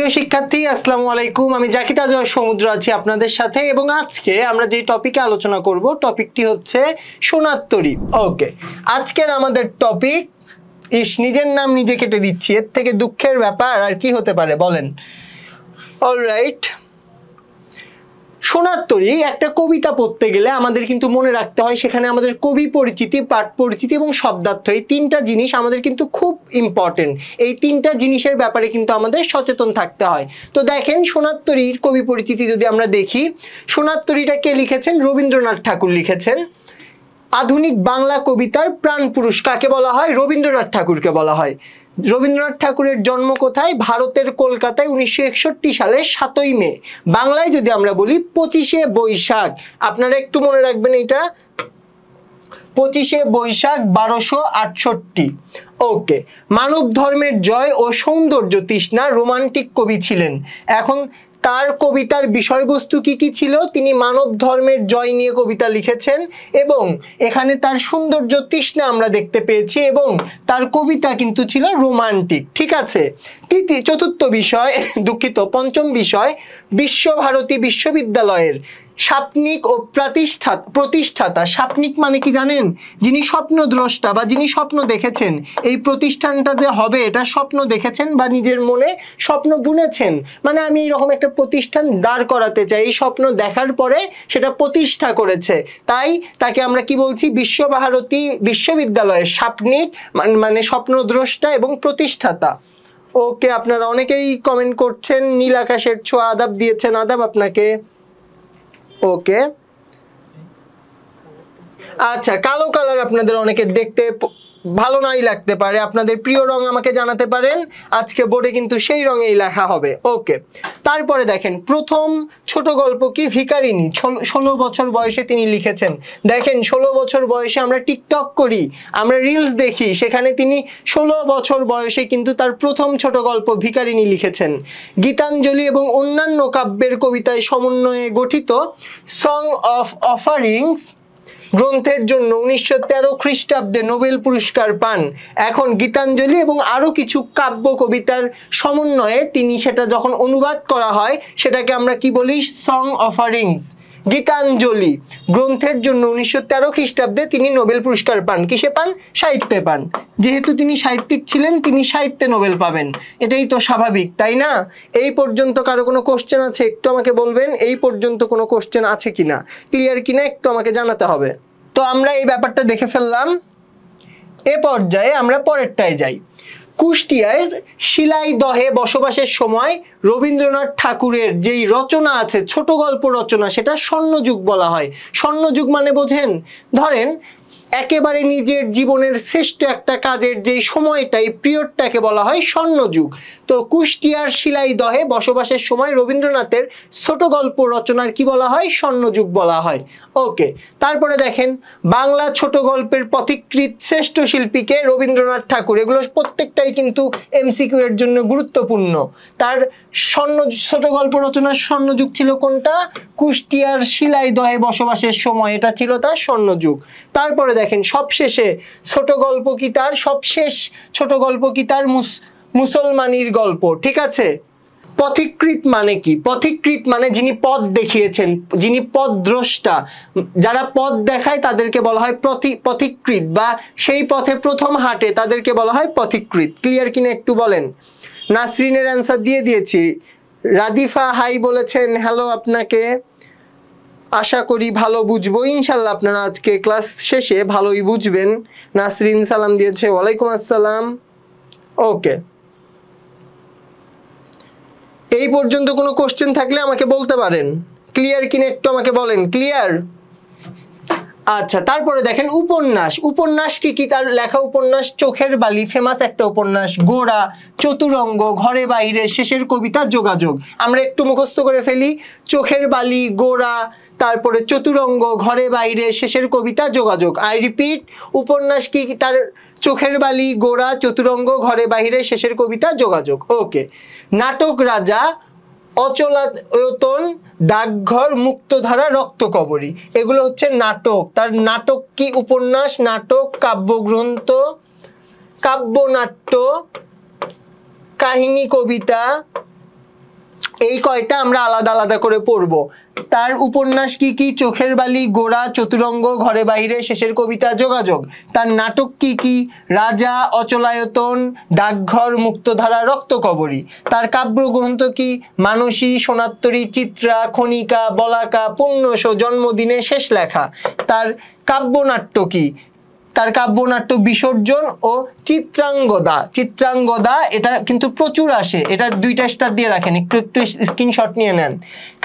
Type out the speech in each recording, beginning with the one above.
প্রিয় শিক্ষার্থী আসসালামু আলাইকুম, আমি জাকির আজহার সমুদ্র আছি আপনাদের সাথে এবং আজকে আমরা যে টপিকে আলোচনা করব টপিকটি হচ্ছে সোনার তরী। ওকে, আজকের আমাদের টপিক নিজের নাম নিজে কেটে দিচ্ছি, এর থেকে দুঃখের ব্যাপার আর কি হতে পারে বলেন। অলরাইট, সোনার তরী একটা কবিতা পড়তে গেলে আমাদের কিন্তু মনে রাখতে হয় সেখানে আমাদের কবি পরিচিতি, পাঠ পরিচিতি এবং শব্দার্থ, এই তিনটা জিনিস আমাদের কিন্তু খুব ইম্পর্টেন্ট। এই তিনটা জিনিসের ব্যাপারে কিন্তু আমাদের সচেতন থাকতে হয়। তো দেখেন, সোনার তরীর কবি পরিচিতি যদি আমরা দেখি, সোনার তরীটা কে লিখেছেন? রবীন্দ্রনাথ ঠাকুর লিখেছেন। আধুনিক বাংলা কবিতার প্রাণ পুরুষ কাকে বলা হয়? রবীন্দ্রনাথ ঠাকুরকে বলা হয়। রবীন্দ্রনাথ ঠাকুরের জন্ম কোথায়? ভারতের কলকাতায় 1961 সালের 7ই মে। বাংলায় যদি আমরা বলি 25শে বৈশাখ। আপনারা একটু মনে রাখবেন এটা, 25শে বৈশাখ 1268। ওকে, মানব ধর্মের জয় ও সৌন্দর্য তৃষ্ণা রোমান্টিক কবি ছিলেন। এখন তার কবিতার বিষয়বস্তু কি কি ছিল? তিনি মানব ধর্মের জয় নিয়ে কবিতা লিখেছেন এবং এখানে তার সৌন্দর্য তৃষ্ণা আমরা দেখতে পেয়েছি এবং তার কবিতা কিন্তু ছিল রোমান্টিক। ঠিক আছে, চতুর্থ বিষয়, পঞ্চম বিষয়, বিশ্বভারতী বিশ্ববিদ্যালয়ের স্বপ্নিক ও প্রতিষ্ঠাতা। স্বপ্নিক মানে কি জানেন? যিনি স্বপ্নদ্রষ্টা বা যিনি স্বপ্ন দেখেছেন। এই প্রতিষ্ঠানটা যে হবে এটা স্বপ্ন দেখেছেন বা নিজের মনে স্বপ্ন বুনেছেন, মানে আমি এরকম একটা প্রতিষ্ঠান দাঁড় করাতে চাই, এই স্বপ্ন দেখার পরে সেটা প্রতিষ্ঠা করেছে, তাই তাকে আমরা কি বলছি? বিশ্বভারতী বিশ্ববিদ্যালয়ের স্বপ্নিক মানে স্বপ্নদ্রষ্টা এবং প্রতিষ্ঠাতা। ওকে, আপনারা অনেকেই কমেন্ট করছেন। নীল আকাশের ছোঁয়া আদাব দিয়েছেন, আদাব আপনাকে। ওকে, আচ্ছা, কালো কালার আপনাদের অনেকে দেখতে ভালো নাই লাগতে পারে, আপনাদের প্রিয় রং আমাকে জানাতে পারেন, আজকে বোর্ডে কিন্তু সেই রঙেই লেখা হবে। ওকে, তারপরে দেখেন প্রথম ছোট গল্প কি? ভিখারিনী। 16 বছর বয়সে তিনি লিখেছেন। দেখেন, 16 বছর বয়সে আমরা টিকটক করি, আমরা রিলস দেখি, সেখানে তিনি 16 বছর বয়সে কিন্তু তার প্রথম ছোট গল্প ভিখারিনী লিখেছেন। গীতাঞ্জলি এবং অন্যান্য কাব্যের কবিতায় সমন্বয়ে গঠিত সং অফ অফারিংস গ্রন্থের জন্য 1913 খ্রিস্টাব্দে নোবেল পুরস্কার পান। এখন গীতাঞ্জলি এবং আরও কিছু কাব্য কবিতার সমন্বয়ে তিনি সেটা যখন অনুবাদ করা হয় সেটাকে আমরা কি বলি? Song offerings. গীতাঞ্জলি গ্রন্থের জন্য 1913 খ্রিস্টাব্দে তিনি নোবেল পুরস্কার পান। কিসে পান? সাহিত্যে পান। যেহেতু তিনি সাহিত্যিক ছিলেন, তিনি সাহিত্যে নোবেল পাবেন, এটাই তো স্বাভাবিক, তাই না? এই পর্যন্ত কারো কোনো কোশ্চেন আছে? একটু আমাকে বলবেন এই পর্যন্ত কোনো কোশ্চেন আছে কিনা, ক্লিয়ার কিনা একটু আমাকে জানাতে হবে। তো আমরা এই ব্যাপারটা দেখে ফেললাম। এ পর্যায়ে আমরা পরেরটায় যাই। কুষ্টিয়ার শিলাইদহে বসবাসের সময় রবীন্দ্রনাথ ঠাকুরের যেই রচনা আছে, ছোট গল্প রচনা, সেটা স্বর্ণযুগ বলা হয়। স্বর্ণযুগ মানে বোঝেন? ধরেন একেবারে নিজের জীবনের শ্রেষ্ঠ একটা কাজের যেই সময়টা, এই পিরিয়ডটাকে বলা হয় স্বর্ণযুগ। তো কুষ্টিয়ার শিলাইদহে বসবাসের সময় রবীন্দ্রনাথের ছোট গল্প রচনার কি বলা হয়? স্বর্ণযুগ বলা হয়। ওকে, তারপরে দেখেন বাংলা ছোট গল্পের পথিকৃৎ শ্রেষ্ঠ শিল্পীকে? রবীন্দ্রনাথ ঠাকুর। এগুলো প্রত্যেকটাই কিন্তু এমসিকিউ এর জন্য গুরুত্বপূর্ণ। তার ছোট গল্প রচনার স্বর্ণযুগ ছিল কোনটা? কুষ্টিয়ার শিলাইদহে বসবাসের সময়, এটা ছিল তার স্বর্ণযুগ। তারপরে দেখেন সবশেষে ছোট গল্প কি তার? সবশেষ ছোট গল্প কি তার? মুসলমানির গল্প। ঠিক আছে, পথিকৃৎ মানে কি? পথিকৃৎ মানে যিনি পথ দেখিয়েছেন, যিনি পথদ্রষ্টা, যারা পথ দেখায় তাদেরকে বলা হয় পথিকৃৎ, বা সেই পথে প্রথম হাঁটে তাদেরকে বলা হয় পথিকৃৎ। ক্লিয়ার কিনা একটু বলেন। নাসরিনের অ্যান্সার দিয়ে দিয়েছি। রাদিফা হাই বলেছেন, হ্যালো আপনাকে। আশা করি ভালো বুঝবো, ইনশাল্লাহ আপনারা আজকে ক্লাস শেষে ভালোই বুঝবেন। নাসরিন সালাম দিয়েছে, ওয়ালাইকুম আসসালাম। ওকে, এই পর্যন্ত কোনো কোশ্চেন থাকলে আমাকে বলতে পারেন। ক্লিয়ার কিনা একটু আমাকে বলেন। ক্লিয়ার? আচ্ছা, তারপরে দেখেন উপন্যাস। উপন্যাস কি কি তার লেখা? উপন্যাস চোখের বালি ফেমাস একটা উপন্যাস, গোরা, চতুরঙ্গ, ঘরে বাইরে, শেষের কবিতা, যোগাযোগ। আমরা একটু মুখস্থ করে ফেলি। চোখের বালি, গোরা, তারপরে চতুরঙ্গ, ঘরে বাইরে, শেষের কবিতা, যোগাযোগ। আই রিপিট, উপন্যাস কি তার? চোখের বালি, গোরা, চতুরঙ্গ, ঘরে বাইরে, শেষের কবিতা, যোগাযোগ। ওকে, নাটক রাজা, অচলায়তন, ডাকঘর, মুক্তধারা, রক্তকবরী, এগুলো হচ্ছে নাটক। তার নাটক কি? উপন্যাস, নাটক, কাব্যগ্রন্থ, কাব্যনাট্য, কাহিনী, কবিতা, এই কয়টা আমরা আলাদা আলাদা করে পড়ব। তার উপন্যাস কি কি? চোখের বালি, গোরা, চতুরঙ্গ, ঘরে বাইরে, শেষের কবিতা, যোগাযোগ। তার নাটক কি কি? রাজা, অচলায়তন, ডাকঘর, মুক্তধারা, রক্তকবরী। তার কাব্যগ্রন্থ কি? মানসী, সোনাত্তরী, চিত্রা, খনিকা, বলাকা, পুণ্যস, জন্মদিনে, শেষ লেখা। তার কাব্যনাট্য কি? তার কাব্যনাট্য বিসর্জন ও চিত্রাঙ্গদা। চিত্রাঙ্গদা এটা কিন্তু প্রচুর আসে, এটা 2টা স্টার দিয়ে রাখেন, একটু একটু স্ক্রিনশট নিয়ে নেন।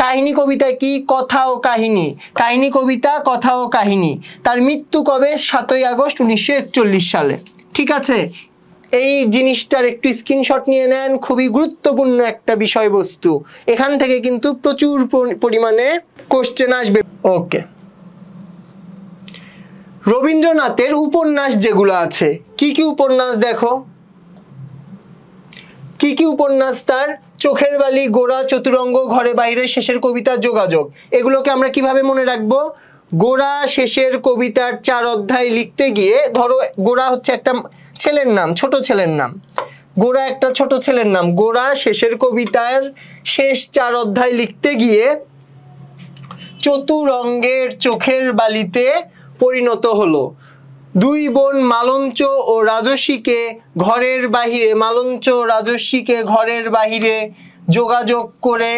কাহিনী কবিতা কি? কথা ও কাহিনী। কাহিনী কবিতা, কথা ও কাহিনী। তার মৃত্যু কবে? 7ই আগস্ট 1941 সালে। ঠিক আছে, এই জিনিসটার একটু স্ক্রিনশট নিয়ে নেন, খুবই গুরুত্বপূর্ণ একটা বিষয়বস্তু। এখান থেকে কিন্তু প্রচুর পরিমাণে কোশ্চেন আসবে। ওকে, রবীন্দ্রনাথের উপন্যাস যেগুলো আছে, কি কি উপন্যাস দেখো, কি কি উপন্যাস তার? চোখের বালি, গোরা, চতুরঙ্গ, ঘরে বাইরে, শেষের কবিতা, যোগাযোগ। এগুলোকে আমরা কিভাবে মনে রাখবো? গোরা শেষের কবিতার 4 অধ্যায় লিখতে গিয়ে, ধরো গোরা হচ্ছে একটা ছেলের নাম, ছোট ছেলের নাম, গোরা একটা ছোট ছেলের নাম। গোরা শেষের কবিতার শেষ 4 অধ্যায় লিখতে গিয়ে চতুরঙ্গের চোখের বালিতে পরিণত হলো। 2 বোন মালঞ্চ ও রাজস্বীকে ঘরের বাহিরে, মালঞ্চ রাজস্বীকে ঘরের বাহিরে যোগাযোগ করে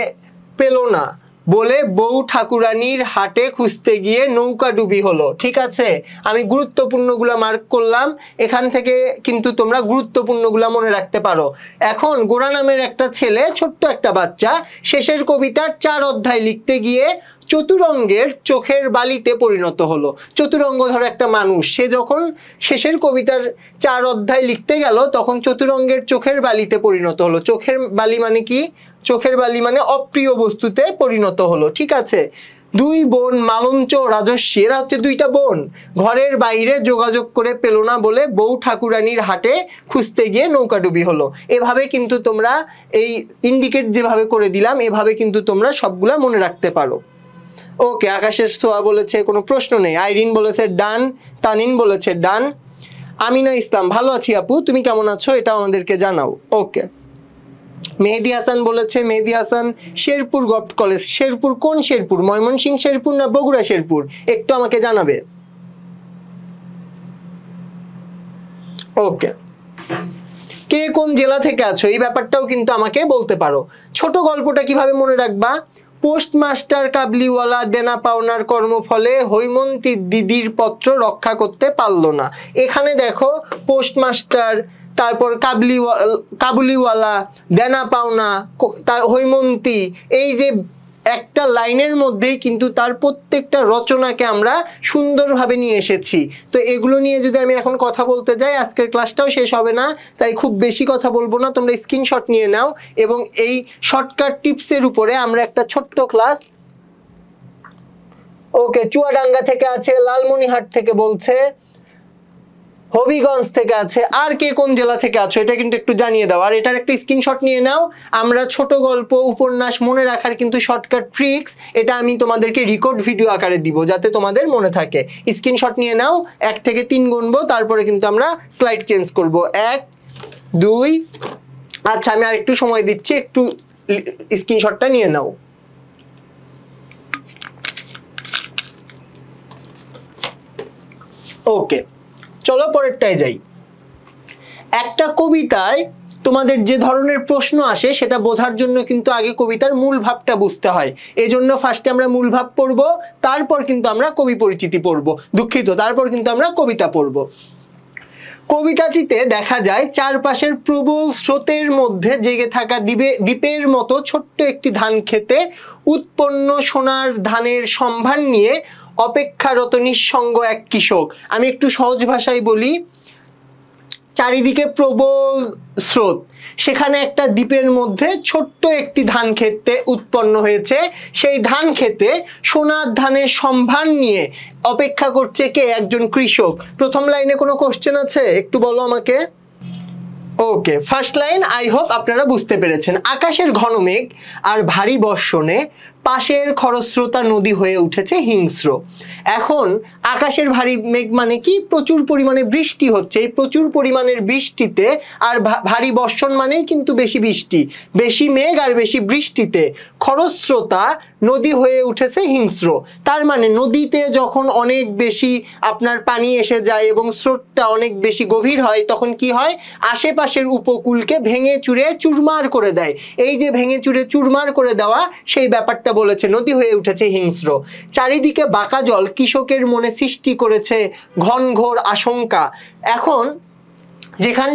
পেল না বলে বউ ঠাকুরানীর হাটে খুঁজতে গিয়ে নৌকা ডুবি হলো। ঠিক আছে, আমি গুরুত্বপূর্ণগুলো মার্ক করলাম, এখান থেকে কিন্তু তোমরা গুরুত্বপূর্ণগুলো মনে রাখতে পারো। এখন গোরা নামের একটা ছেলে, ছোট্ট একটা বাচ্চা, শেষের কবিতার 4 অধ্যায় লিখতে গিয়ে চতুরঙ্গের চোখের বালিতে পরিণত হলো। চতুরঙ্গ ধরো একটা মানুষ, সে যখন শেষের কবিতার 4 অধ্যায় লিখতে গেল তখন চতুরঙ্গের চোখের বালিতে পরিণত হলো। চোখের বালি মানে কি? চোখের বালি মানে অপ্রিয় বস্তুতে পরিণত হলো। ঠিক আছে, 2 বোন মালঞ্চ রাজস্বী, এরা হচ্ছে 2টা বোন, ঘরের বাইরে যোগাযোগ করে পেল না বলে বউ ঠাকুরানীর হাটে খুঁজতে গিয়ে নৌকাডুবি হলো। এভাবে কিন্তু তোমরা এই ইন্ডিকেট যেভাবে করে দিলাম, এভাবে কিন্তু তোমরা সবগুলা মনে রাখতে পারো। ওকে, আকাশের ছোঁয়া বলেছে কোনো প্রশ্ন নেই। আইরিন বলেছে ডান, তানিন বলেছে ডান। আমিনা ইসলাম, ভালো আছি আপু, তুমি কেমন আছো এটা আমাদেরকে জানাও। ওকে, মেহেদি হাসান বলেছে, মেহেদি হাসান শেরপুর গভর্নমেন্ট কলেজ। শেরপুর কোন শেরপুর? ময়মনসিংহ শেরপুর না বগুড়া শেরপুর? একটু আমাকে জানাবে। ওকে, কে কোন জেলা থেকে আছো এই ব্যাপারটাও কিন্তু আমাকে বলতে পারো। ছোট গল্পটা কিভাবে মনে রাখবা? পোস্টমাস্টার কাবলিওয়ালা দেনা পাওনার কর্মফলে হৈমন্তী দিদির পত্র রক্ষা করতে পারলো না। এখানে দেখো পোস্টমাস্টার, তারপর কাবুলিওয়ালা, দেনা পাওনা, তার হৈমন্তী, এই যে একটা লাইনের মধ্যেই কিন্তু তার প্রত্যেকটা রচনাকে আমরা সুন্দরভাবে নিয়ে এসেছি। তো এগুলো নিয়ে যদি আমি এখন কথা বলতে যাই আজকের ক্লাসটাও শেষ হবে না, তাই খুব বেশি কথা বলবো না, তোমরা স্ক্রিনশট নিয়ে নাও। এবং এই শর্টকাট টিপসের উপরে আমরা একটা ছোট্ট ক্লাস। ওকে, চুয়াডাঙ্গা থেকে আছে, লালমনিরহাট থেকে বলছে, হবিগঞ্জ থেকে আছে, আর কে কোন জেলা থেকে আছো এটা কিন্তু একটু জানিয়ে দাও। আর এটার একটা স্ক্রিনশট নিয়ে নাও। আমরা ছোট গল্প উপন্যাস মনে রাখার কিন্তু শর্টকাট ট্রিক্স, এটা আমি তোমাদেরকে রেকর্ড ভিডিও আকারে দিব যাতে তোমাদের মনে থাকে। স্ক্রিনশট নিয়ে নাও, 1 থেকে 3 গুনবো, তারপরে কিন্তু আমরা স্লাইড চেঞ্জ করব। 1 2, আচ্ছা আমি আর একটু সময় দিচ্ছি, একটু স্ক্রিনশটটা নিয়ে নাও। ওকে, চলো পরেরটায় যাই। একটা কবিতায় তোমাদের যে ধরনের প্রশ্ন আসে সেটা বোঝার জন্য কিন্তু আগে কবিতার মূল ভাবটা বুঝতে হয়। এজন্য ফার্স্টে আমরা মূল ভাব পড়ব, তারপর কিন্তু আমরা কবি পরিচিতি পড়ব, দুঃখিত, তারপর কিন্তু আমরা কবিতা পড়ব। কবিতাটিতে দেখা যায় চারপাশের প্রবল স্রোতের মধ্যে জেগে থাকা দ্বীপের মতো ছোট্ট একটি ধান খেতে উৎপন্ন সোনার ধানের সম্ভার নিয়ে অপেক্ষারত নিঃসঙ্গ এক কৃষক। আমি একটু সহজ ভাষায় বলি, চারিদিকে প্রবল স্রোত, সেখানে একটা দ্বীপের মধ্যে ছোট্ট একটি ধান খেতে উৎপন্ন হয়েছে, সেই ধান খেতে সোনার ধানের সম্ভার নিয়ে অপেক্ষা করছে কে? একজন কৃষক। প্রথম লাইনে কোনো কোশ্চেন আছে একটু বলো আমাকে। ওকে, ফার্স্ট লাইন আই হোপ আপনারা বুঝতে পেরেছেন। আকাশের ঘন মেঘ আর ভারী বর্ষণে পাশের খরস্রোতা নদী হয়ে উঠেছে হিংস্র। এখন আকাশের ভারী মেঘ মানে কি? প্রচুর পরিমাণে বৃষ্টি হচ্ছে। এই প্রচুর পরিমাণের বৃষ্টিতে আর ভারী বর্ষণ মানেই কিন্তু বেশি বৃষ্টি, বেশি মেঘ আর বেশি বৃষ্টিতে খরস্রোতা নদী হয়ে উঠেছে হিংস্র। তার মানে নদীতে যখন অনেক বেশি আপনার পানি এসে যায় এবং স্রোতটা অনেক বেশি গভীর হয়, তখন কি হয়? আশেপাশের উপকূলকে ভেঙে চুরে চুরমার করে দেয়। এই যে ভেঙে চুরে চুরমার করে দেওয়া, সেই ব্যাপারটা বলেছে নদী হয়ে উঠেছে হিংস্র। চারিদিকে বাঁকা জল কৃষকের মনে সৃষ্টি করেছে ঘনঘোর আশঙ্কা। এখন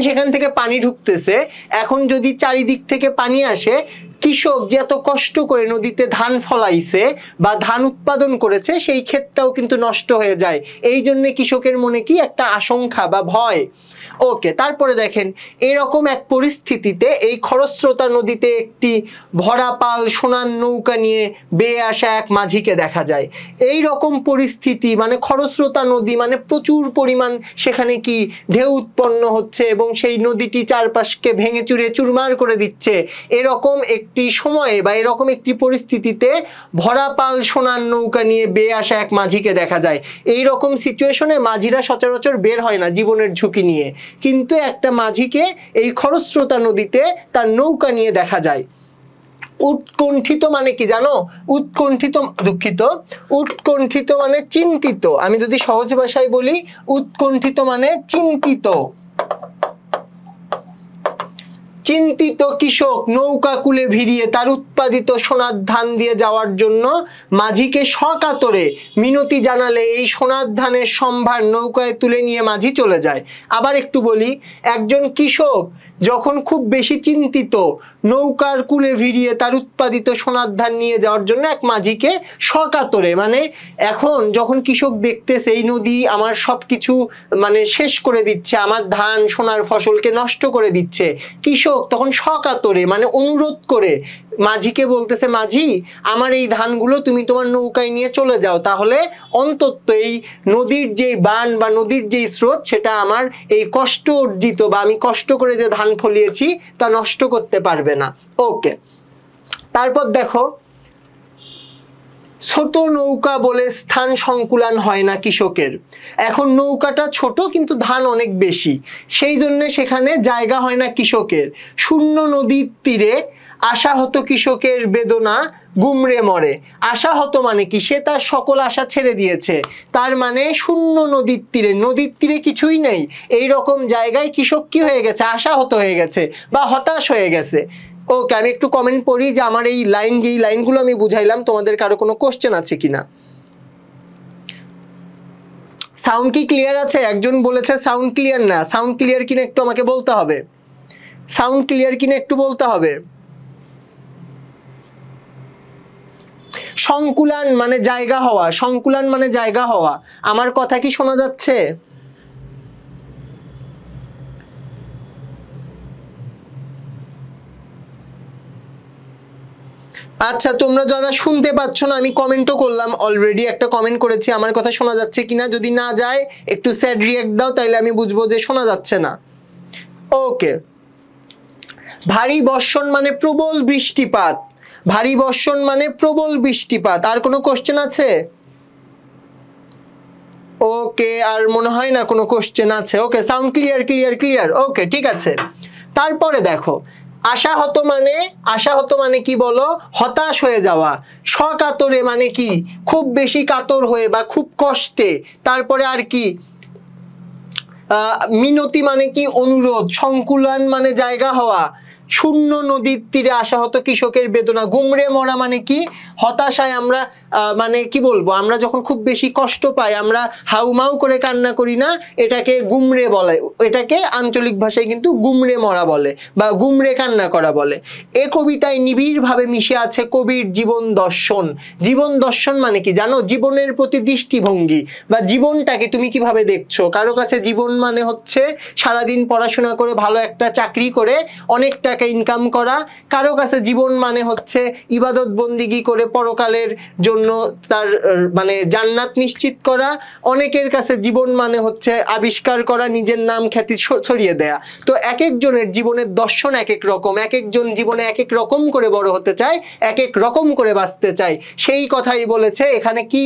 সেখান থেকে পানি ঢুকতেছে, এখন যদি চারিদিক থেকে পানি আসে, কৃষক যে এত কষ্ট করে নদীতে ধান ফলাইছে বা ধান উৎপাদন করেছে, সেই ক্ষেতটাও কিন্তু নষ্ট হয়ে যায়। এই জন্য কৃষকের মনে কি একটা আশঙ্কা বা ভয়। ওকে, তারপরে দেখেন এরকম এক পরিস্থিতিতে এই খরস্রোতা নদীতে একটি ভরা পাল সোনার নৌকা নিয়ে বেয়ে আসা এক মাঝিকে দেখা যায়। এই রকম পরিস্থিতি মানে খরস্রোতা নদী মানে প্রচুর পরিমাণ সেখানে কি ঢেউ উৎপন্ন হচ্ছে এবং সেই নদীটি চারপাশকে ভেঙে চুরে চুরমার করে দিচ্ছে। এরকম একটি সময়ে বা এরকম একটি পরিস্থিতিতে ভরা পাল সোনার নৌকা নিয়ে বেয়ে আসা এক মাঝিকে দেখা যায়। এই রকম সিচুয়েশনে মাঝিরা সচরাচর বের হয় না জীবনের ঝুঁকি নিয়ে, কিন্তু একটা মাঝিকে এই খরস্রোতা নদীতে তার নৌকা নিয়ে দেখা যায়। উৎকণ্ঠিত মানে কি জানো? উৎকণ্ঠিত, দুঃখিত, উৎকণ্ঠিত মানে চিন্তিত। আমি যদি সহজ ভাষায় বলি, উৎকণ্ঠিত মানে চিন্তিত। চিন্তিত কৃষক নৌকা কুলে ভিড়িয়ে তার উৎপাদিত সোনার ধান দিয়ে যাওয়ার জন্য মাঝিকে সকাতরে মিনতি জানালে এই সোনার ধানের সম্ভার নৌকায় তুলে নিয়ে মাঝি চলে যায়। আবার একটু বলি, একজন কৃষক যখন খুব বেশি চিন্তিত নৌকার কুলে ভিড়িয়ে তার উৎপাদিত সোনার ধান নিয়ে যাওয়ার জন্য এক মাঝিকে সকাতরে, মানে এখন যখন কৃষক দেখতেছে এই নদী আমার সবকিছু মানে শেষ করে দিচ্ছে, আমার ধান সোনার ফসলকে নষ্ট করে দিচ্ছে, কৃষক তখন সকাতরে মানে অনুরোধ করে মাঝিকে বলতেছে, মাঝি আমার এই ধানগুলো তুমি তোমার নৌকায় নিয়ে চলে যাও, তাহলে অন্তত এই নদীর যে বান বা নদীর যে স্রোত সেটা আমার এই কষ্ট অর্জিত বা আমি কষ্ট করে যে ধান ফলিয়েছি তা নষ্ট করতে পারবে না। ওকে, তারপর দেখো ছোট নৌকা বলে স্থান সংকুলান হয় না কৃষকের। এখন নৌকাটা ছোট কিন্তু ধান অনেক বেশি, সেই জন্য সেখানে জায়গা হয় না কৃষকের। শূন্য নদীর তীরে আশাহত কৃষকের বেদনা গুমড়ে মরে। আশাহত মানে কি? সে তার সকল আশা ছেড়ে দিয়েছে। তার মানে শূন্য নদীর তীরে কিছুই নেই, এই রকম জায়গায় কৃষক কি হয়ে গেছে? আশাহত হয়ে গেছে বা হতাশ হয়ে গেছে। ওকে, আমি একটু কমেন্ট পড়ি যে আমার এই যেই লাইনগুলো আমি বুঝাইলাম তোমাদের কারো কোনো কোশ্চেন আছে কিনা। সাউন্ড কি ক্লিয়ার আছে? একজন বলেছে সাউন্ড ক্লিয়ার না। সাউন্ড ক্লিয়ার কিনা একটু আমাকে বলতে হবে। সাউন্ড ক্লিয়ার কিনা একটু বলতে হবে। সংকুলান মানে জায়গা হওয়া, সংকুলান মানে জায়গা হওয়া। আমার কথা কি শোনা যাচ্ছে? আচ্ছা, তোমরা যারা শুনতে পাচ্ছ না, আমি কমেন্টও করলাম, অলরেডি একটা কমেন্ট করেছি, আমার কথা শোনা যাচ্ছে কিনা। যদি না যায় একটু স্যাড রিঅ্যাক্ট দাও, তাইলে আমি বুঝবো যে শোনা যাচ্ছে না। ওকে, ভারী বর্ষণ মানে প্রবল বৃষ্টিপাত। ভারী বর্ষণ মানে প্রবল বৃষ্টিপাত। আর কোনো কোশ্চেন আছে? ওকে, আর মনে হয় না কোনো কোশ্চেন আছে। ওকে, সাউন্ড ক্লিয়ার ক্লিয়ার ক্লিয়ার। ওকে, ঠিক আছে। তারপরে দেখো আশাহত মানে কি বলো? হতাশ হয়ে যাওয়া। সকাতরে মানে কি? খুব বেশি কাতর হয়ে বা খুব কষ্টে। তারপরে আর কি? মিনতি মানে কি? অনুরোধ। সংকুলান মানে জায়গা হওয়া। শূন্য নদীর তীরে আশাহত কৃষকের বেদনা। গুমড়ে মরা মানে কি? হতাশায় আমরা মানে কি বলবো, আমরা যখন খুব বেশি কষ্ট পাই আমরা হাউমাউ করে কান্না করি না, এটাকে গুমড়ে বলে। এটাকে আঞ্চলিক ভাষায় কিন্তু গুমড়ে মরা বলে বা গুমড়ে কান্না করা বলে। এ কবিতায় নিবিড়ভাবে মিশে আছে কবির জীবন দর্শন। জীবন দর্শন মানে কি জানো? জীবনের প্রতি দৃষ্টিভঙ্গি বা জীবনটাকে তুমি কিভাবে দেখছো। কারো কাছে জীবন মানে হচ্ছে সারাদিন পড়াশোনা করে ভালো একটা চাকরি করে অনেক টাকা টাকা ইনকাম করা, কারো কাছে জীবন মানে হচ্ছে ইবাদত বন্দিগি করে পরকালের জন্য তার মানে জান্নাত নিশ্চিত করা, অনেকের কাছে জীবন মানে হচ্ছে আবিষ্কার করা, নিজের নাম খ্যাতি ছড়িয়ে দেয়া। তো এক একজনের জীবনের দর্শন এক এক রকম, এক একজন জীবনে এক এক রকম করে বড় হতে চায়, এক এক রকম করে বাঁচতে চায়, সেই কথাই বলেছে। এখানে কি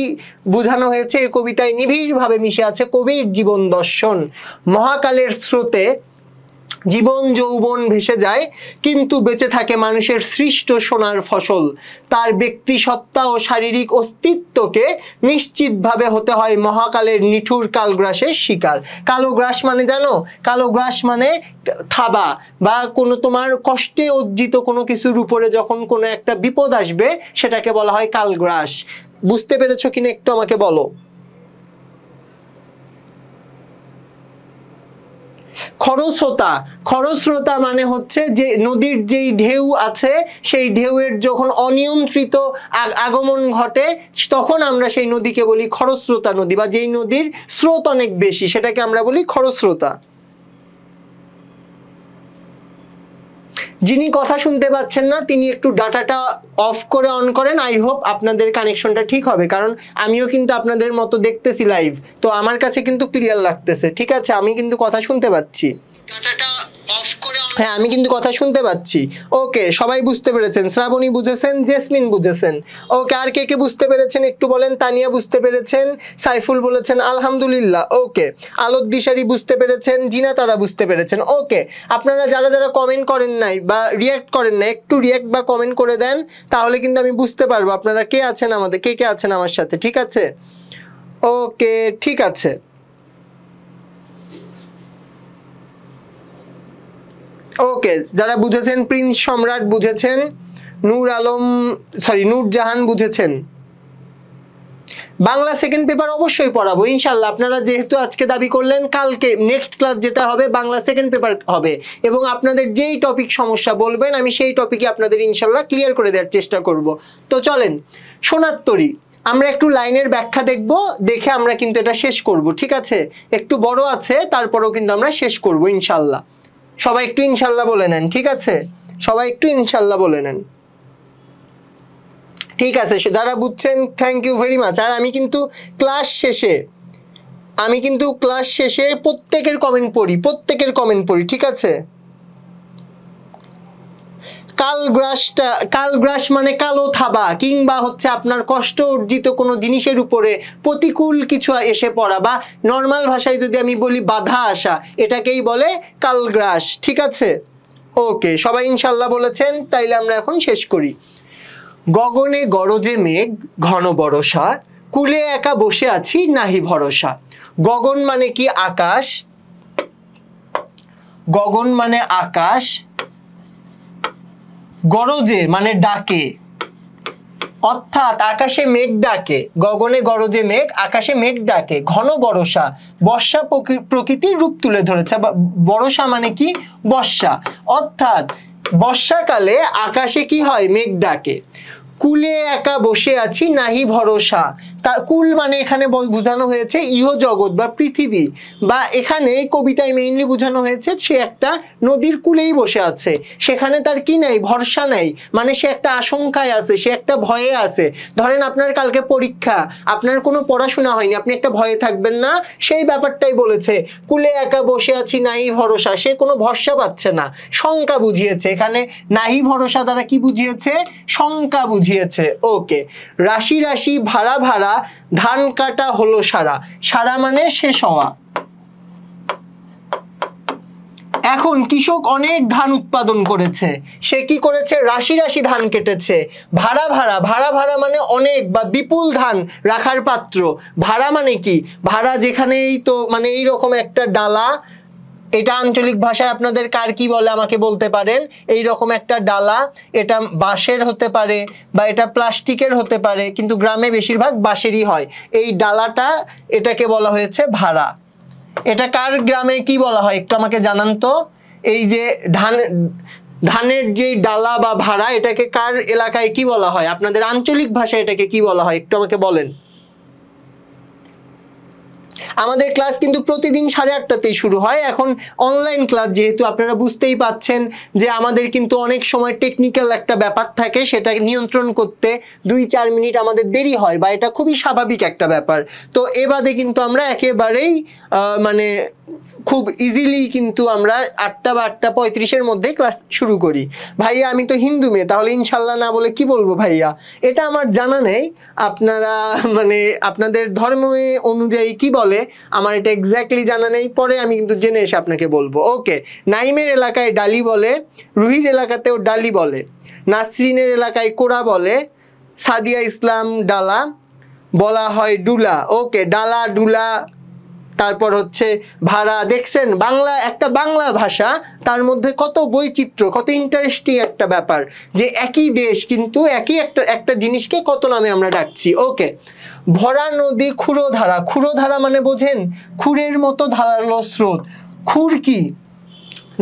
বোঝানো হয়েছে এই কবিতায়? নিবিড়ভাবে মিশে আছে কবির জীবন দর্শন। মহাকালের স্রোতে জীবন যৌবন ভেসে যায়, কিন্তু বেঁচে থাকে মানুষের সৃষ্ট সোনার ফসল। তার ব্যক্তি সত্তা ও শারীরিক অস্তিত্বকে নিশ্চিতভাবে হতে হয় মহাকালের নিঠুর কালগ্রাসের শিকার। কালোগ্রাস মানে জানো? কালোগ্রাস মানে থাবা বা কোনো তোমার কষ্টে অর্জিত কোনো কিছুর উপরে যখন কোনো একটা বিপদ আসবে সেটাকে বলা হয় কালগ্রাস। বুঝতে পেরেছো কিনা একটু আমাকে বলো। খরস্রোতা, খরস্রোতা মানে হচ্ছে যে নদীর যেই ঢেউ আছে সেই ঢেউয়ের যখন অনিয়ন্ত্রিত আগমন ঘটে তখন আমরা সেই নদীকে বলি খরস্রোতা নদী, বা যেই নদীর স্রোত অনেক বেশি সেটাকে আমরা বলি খরস্রোতা। যিনি কথা শুনতে পাচ্ছেন না তিনি একটু ডাটাটা অফ করে অন করেন, আই হোপ আপনাদের কানেকশনটা ঠিক হবে, কারণ আমিও কিন্তু আপনাদের মতো দেখতেছি লাইভ, তো আমার কাছে কিন্তু ক্লিয়ার লাগতেছে। ঠিক আছে, আমি কিন্তু কথা শুনতে পাচ্ছি। ডাটাটা অফ করে, হ্যাঁ আমি কিন্তু কথা শুনতে পাচ্ছি। ওকে, সবাই বুঝতে পেরেছেন? শ্রাবণী বুঝেছেন, জেসমিন বুঝেছেন। ওকে, আর কে কে বুঝতে পেরেছেন একটু বলেন। তানিয়া বুঝতে পেরেছেন, সাইফুল বলেছেন আলহামদুলিল্লাহ। ওকে, আলোক দিশারি বুঝতে পেরেছেন, জিনা তারা বুঝতে পেরেছেন। ওকে, আপনারা যারা যারা কমেন্ট করেন নাই বা রিয়াক্ট করেন না, একটু রিয়াক্ট বা কমেন্ট করে দেন, তাহলে কিন্তু আমি বুঝতে পারবো আপনারা কে আছেন আমাদের, কে কে আছেন আমার সাথে। ঠিক আছে, ওকে ঠিক আছে। ওকে, যারা বুঝেছেন, প্রিন্স সম্রাট বুঝেছেন, নূর আলম নূরজাহান বুঝেছেন। বাংলা সেকেন্ড পেপার অবশ্যই পড়াবো ইনশাল্লাহ। আপনারা যেহেতু আজকে দাবি করলেন, কালকে নেক্সট ক্লাস যেটা হবে বাংলা সেকেন্ড পেপার হবে, এবং আপনাদের যেই টপিক সমস্যা বলবেন আমি সেই টপিকে আপনাদের ইনশাল্লাহ ক্লিয়ার করে দেওয়ার চেষ্টা করব। তো চলেন, সোনার তরী আমরা একটু লাইনের ব্যাখ্যা দেখব, দেখে আমরা কিন্তু এটা শেষ করব। ঠিক আছে, একটু বড় আছে তারপরেও কিন্তু আমরা শেষ করব ইনশাল্লাহ। সবাই একটু ইনশাল্লাহ বলে নেন। ঠিক আছে, সবাই একটু ইনশাল্লাহ বলে নেন। ঠিক আছে, যারা বুঝছেন থ্যাংক ইউ ভেরি মাচ। আর আমি কিন্তু ক্লাস শেষে প্রত্যেকের কমেন্ট পড়ি। ঠিক আছে, কালগ্রাস মানে কালো থাবা, কিংবা হচ্ছে আপনার কষ্ট অর্জিত কোনো জিনিসের উপরে প্রতিকূল কিছু এসে পড়া, বা নর্মাল ভাষায় যদি আমি বলি বাধা আসা, এটাকেই বলে কালগ্রাস। ঠিক আছে, ওকে সবাই ইনশাল্লাহ বলেছেন, তাইলে আমরা এখন শেষ করি। গগনে গরজে মেঘ ঘন বরষা, কুলে একা বসে আছি নাহি ভরসা। গগন মানে কি? আকাশ। গগন মানে আকাশ, গরজে মানে ডাকে, অর্থাৎ আকাশে মেঘ ডাকে। গগনে গরজে মেঘ, আকাশে মেঘ ডাকে। ঘন বর্ষা, বর্ষা প্রকৃতির রূপ তুলে ধরেছে। বর্ষা মানে কি? বর্ষা, অর্থাৎ বর্ষাকালে আকাশে কি হয়? মেঘ ডাকে। কুলে একা বসে আছি নাহি ভরসা, তার কুল মানে এখানে বোঝানো হয়েছে ইহ জগৎ বা পৃথিবী, বা এখানে কবিতায় মেইনলি বোঝানো হয়েছে সে একটা নদীর কূলেই বসে আছে, সেখানে তার কি নাই? ভরসা নাই, মানে সে একটা আশঙ্কায় আছে, সে একটা ভয়ে আছে। ধরেন আপনার কালকে পরীক্ষা, আপনার কোনো পড়াশোনা হয়নি, আপনি একটা ভয়ে থাকবেন না, সেই ব্যাপারটাই বলেছে। কুলে একা বসে আছি নাহি ভরসা, সে কোনো ভরসা পাচ্ছে না, শঙ্কা বুঝিয়েছে। এখানে নাহি ভরসা দ্বারা কি বুঝিয়েছে? শঙ্কা বুঝিয়েছে। ওকে, রাশি রাশি ভাড়া ভাড়া ধান কাটা হলো সারা, সারা মানে শেষ হওয়া। এখন কৃষক অনেক ধান উৎপাদন করেছে, সে কি করেছে? রাশি রাশি ধান কেটেছে। ভাড়া ভাড়া, ভাড়া ভাড়া মানে অনেক বা বিপুল ধান রাখার পাত্র। ভাড়া মানে কি? ভাড়া যেখানেই তো মানে এইরকম একটা ডালা, এটা আঞ্চলিক ভাষায় আপনাদের কার কি বলে আমাকে বলতে পারেন। এই রকম একটা ডালা, এটা বাঁশের হতে পারে বা এটা প্লাস্টিকের হতে পারে, কিন্তু গ্রামে বেশিরভাগ বাঁশেরই হয়। এই ডালাটা, এটাকে বলা হয়েছে ভাড়া। এটা কার গ্রামে কি বলা হয় একটু আমাকে জানান তো। এই যে ধানের যে ডালা বা ভাড়া, এটাকে কার এলাকায় কি বলা হয়? আপনাদের আঞ্চলিক ভাষায় এটাকে কি বলা হয় একটু আমাকে বলেন। আমাদের ক্লাস কিন্তু প্রতিদিন 8:30তেই শুরু হয়। এখন অনলাইন ক্লাস যেহেতু আপনারা বুঝতেই পাচ্ছেন যে আমাদের কিন্তু অনেক সময় টেকনিক্যাল একটা ব্যাপার থাকে, সেটাকে নিয়ন্ত্রণ করতে 2-4 মিনিট আমাদের দেরি হয়, বা এটা খুবই স্বাভাবিক একটা ব্যাপার। তো এ বাদে কিন্তু আমরা একেবারেই মানে খুব ইজিলি কিন্তু আমরা 8টা বা 8:35-এর মধ্যে ক্লাস শুরু করি। ভাইয়া আমি তো হিন্দু মেয়ে, তাহলে ইনশাল্লাহ না বলে কি বলবো ভাইয়া? এটা আমার জানা নেই, আপনারা মানে আপনাদের ধর্ম অনুযায়ী কি বলে আমার এটা এক্স্যাক্টলি জানা নেই, পরে আমি কিন্তু জেনে এসে আপনাকে বলবো। ওকে, নাইমের এলাকায় ডালি বলে, রুহির এলাকাতেও ডালি বলে, নাসরিনের এলাকায় কোরা বলে, সাদিয়া ইসলাম ডালা বলা হয় ডুলা। ওকে, ডালা ডুলা, তারপর হচ্ছে ভাড়া। দেখছেন বাংলা একটা বাংলা ভাষা, তার মধ্যে কত বৈচিত্র্য, কত ইন্টারেস্টিং একটা ব্যাপার যে একই দেশ কিন্তু একই একটা জিনিসকে কত নামে আমরা ডাকছি। ওকে, ভরা নদী ক্ষুরধারা। ক্ষুরধারা মানে বোঝেন? খুরের মতো ধারালো স্রোত। খুর কি?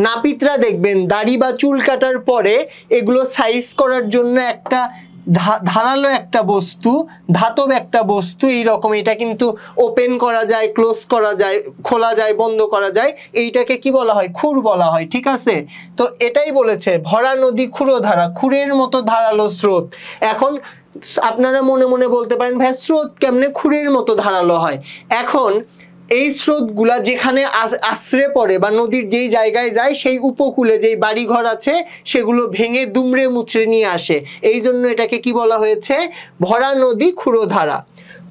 নাপিতরা দেখবেন দাড়ি বা চুল কাটার পরে এগুলো সাইজ করার জন্য একটা ধারালো একটা বস্তু, ধাতব একটা বস্তু এইরকম, এটা কিন্তু ওপেন করা যায়, ক্লোজ করা যায়, খোলা যায়, বন্ধ করা যায়, এইটাকে কি বলা হয়? খুর বলা হয়। ঠিক আছে, তো এটাই বলেছে ভরা নদী ক্ষুরধারা, খুরের মতো ধারালো স্রোত। এখন আপনারা মনে মনে বলতে পারেন ভাই স্রোত কেমনে খুরের মতো ধারালো হয়? এখন এই স্রোতগুলা যেখানে আশ্রে পড়ে বা নদীর যেই জায়গায় যায় সেই উপকূলে যেই বাড়িঘর আছে সেগুলো ভেঙে দুমড়ে মুচড়ে নিয়ে আসে, এই জন্য এটাকে কি বলা হয়েছে? ভরা নদী ক্ষুরধারা।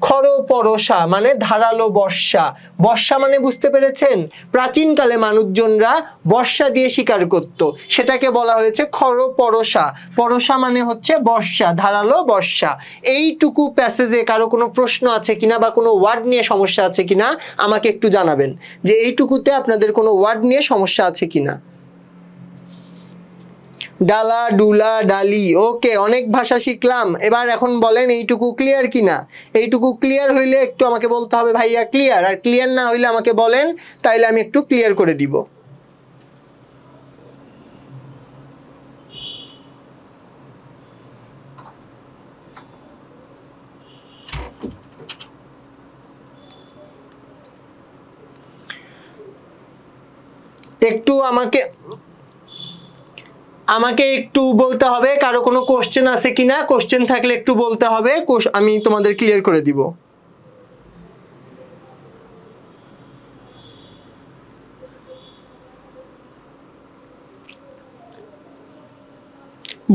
খরপরশা মানে ধারালো বর্ষা। বর্ষা মানে বুঝতে পেরেছেন? প্রাচীনকালে মানুষজনরা বর্ষা দিয়ে শিকার করত, সেটাকে বলা হয়েছে খরপরশা। পরশা মানে হচ্ছে বর্ষা, ধারালো বর্ষা। এইটুকু প্যাসেজে কারো কোনো প্রশ্ন আছে কিনা বা কোনো ওয়ার্ড নিয়ে সমস্যা আছে কিনা আমাকে একটু জানাবেন, যে এইটুকুতে আপনাদের কোনো ওয়ার্ড নিয়ে সমস্যা আছে কিনা। ডালা ডুলা ডালি। ওকে, অনেক ভাষা শিখলাম, এবার এখন বলেন এইটুকু ক্লিয়ার কিনা? এইটুকু ক্লিয়ার হইলে একটু আমাকে বলতে হবে ভাইয়া ক্লিয়ার, আর ক্লিয়ার না হইলে আমাকে বলেন, তাইলে আমি একটু ক্লিয়ার করে দিব। একটু আমাকে একটু বলতে হবে কারো কোনো কোশ্চেন আছে কিনা, কোশ্চেন থাকলে একটু বলতে হবে, আমি তোমাদের ক্লিয়ার করে দিব।